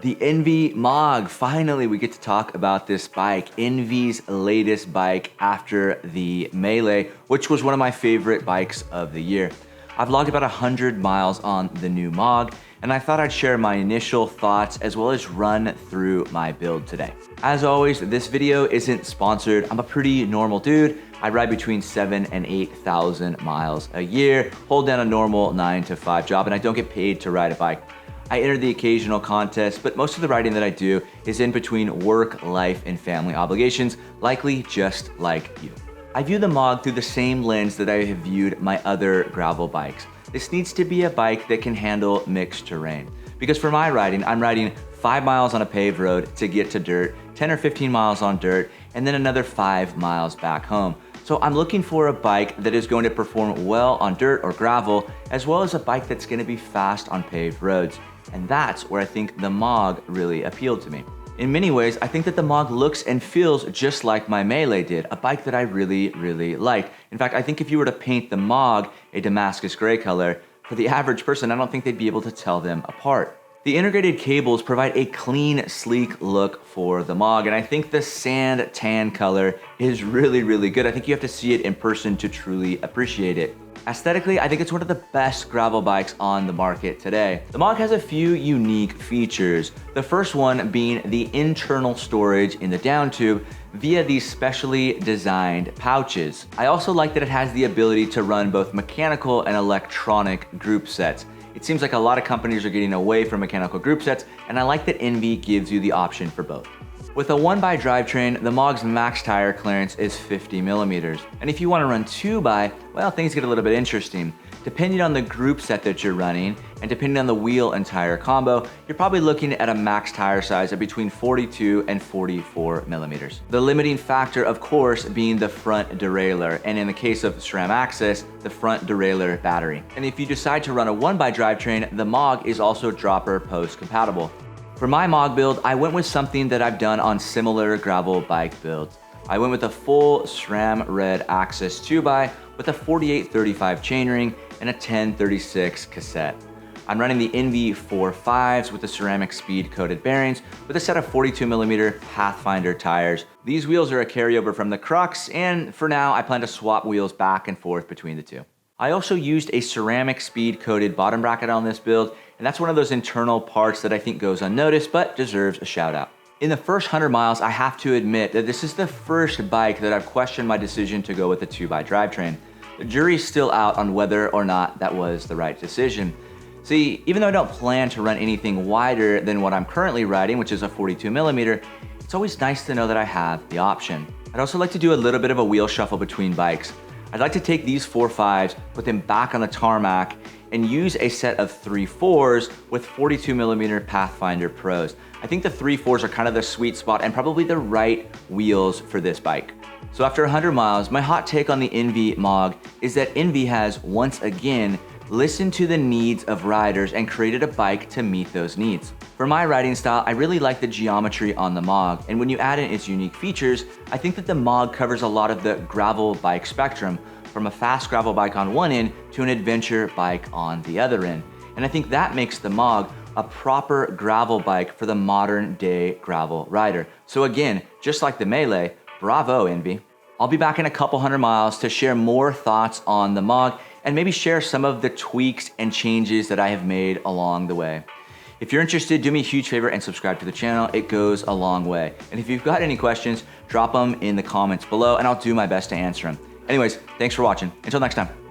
The Enve MOG, finally we get to talk about this bike, Enve's latest bike after the Melee, which was one of my favorite bikes of the year. I've logged about 100 miles on the new MOG, and I thought I'd share my initial thoughts as well as run through my build today. As always, this video isn't sponsored. I'm a pretty normal dude. I ride between 7,000 and 8,000 miles a year, hold down a normal 9 to 5 job, and I don't get paid to ride a bike. I enter the occasional contest, but most of the riding that I do is in between work, life, and family obligations, likely just like you. I view the MOG through the same lens that I have viewed my other gravel bikes. This needs to be a bike that can handle mixed terrain. Because for my riding, I'm riding 5 miles on a paved road to get to dirt, 10 or 15 miles on dirt, and then another 5 miles back home. So I'm looking for a bike that is going to perform well on dirt or gravel, as well as a bike that's going to be fast on paved roads. And that's where I think the MOG really appealed to me. In many ways, I think that the MOG looks and feels just like my Melee did, a bike that I really liked. In fact, I think if you were to paint the MOG a Damascus gray color, for the average person, I don't think they'd be able to tell them apart. The integrated cables provide a clean, sleek look for the MOG, and I think the sand tan color is really good. I think you have to see it in person to truly appreciate it. Aesthetically, I think it's one of the best gravel bikes on the market today. The MOG has a few unique features. The first one being the internal storage in the Downtube via these specially designed pouches. I also like that it has the ability to run both mechanical and electronic group sets. It seems like a lot of companies are getting away from mechanical group sets, and I like that Enve gives you the option for both. With a 1x drivetrain, the MOG's max tire clearance is 50 millimeters. And if you want to run 2x, well, things get a little bit interesting. Depending on the group set that you're running, and depending on the wheel and tire combo, you're probably looking at a max tire size of between 42 and 44 millimeters. The limiting factor, of course, being the front derailleur, and in the case of SRAM AXS, the front derailleur battery. And if you decide to run a 1x drivetrain, the MOG is also dropper post compatible. For my MOG build, I went with something that I've done on similar gravel bike builds. I went with a full SRAM Red AXS 2x with a 4835 chainring and a 1036 cassette. I'm running the Enve 4.5s with the ceramic speed coated bearings with a set of 42mm Pathfinder tires. These wheels are a carryover from the Crux, and for now I plan to swap wheels back and forth between the two. I also used a ceramic speed coated bottom bracket on this build, and that's one of those internal parts that I think goes unnoticed but deserves a shout out. In the first 100 miles, I have to admit that this is the first bike that I've questioned my decision to go with a 2x drivetrain. The jury's still out on whether or not that was the right decision. See, even though I don't plan to run anything wider than what I'm currently riding, which is a 42mm, it's always nice to know that I have the option. I'd also like to do a little bit of a wheel shuffle between bikes. I'd like to take these 4.5s, put them back on the tarmac, and use a set of 3.4s with 42mm Pathfinder Pros. I think the 3.4s are kind of the sweet spot and probably the right wheels for this bike. So after 100 miles, my hot take on the Enve MOG is that Enve has, once again, listened to the needs of riders and created a bike to meet those needs. For my riding style, I really like the geometry on the MOG, and when you add in its unique features, I think that the MOG covers a lot of the gravel bike spectrum, from a fast gravel bike on one end to an adventure bike on the other end. And I think that makes the MOG a proper gravel bike for the modern day gravel rider. So again, just like the Melee, bravo Enve. I'll be back in a couple 100 miles to share more thoughts on the MOG and maybe share some of the tweaks and changes that I have made along the way. If you're interested, do me a huge favor and subscribe to the channel. It goes a long way. And if you've got any questions, drop them in the comments below and I'll do my best to answer them. Anyways, thanks for watching. Until next time.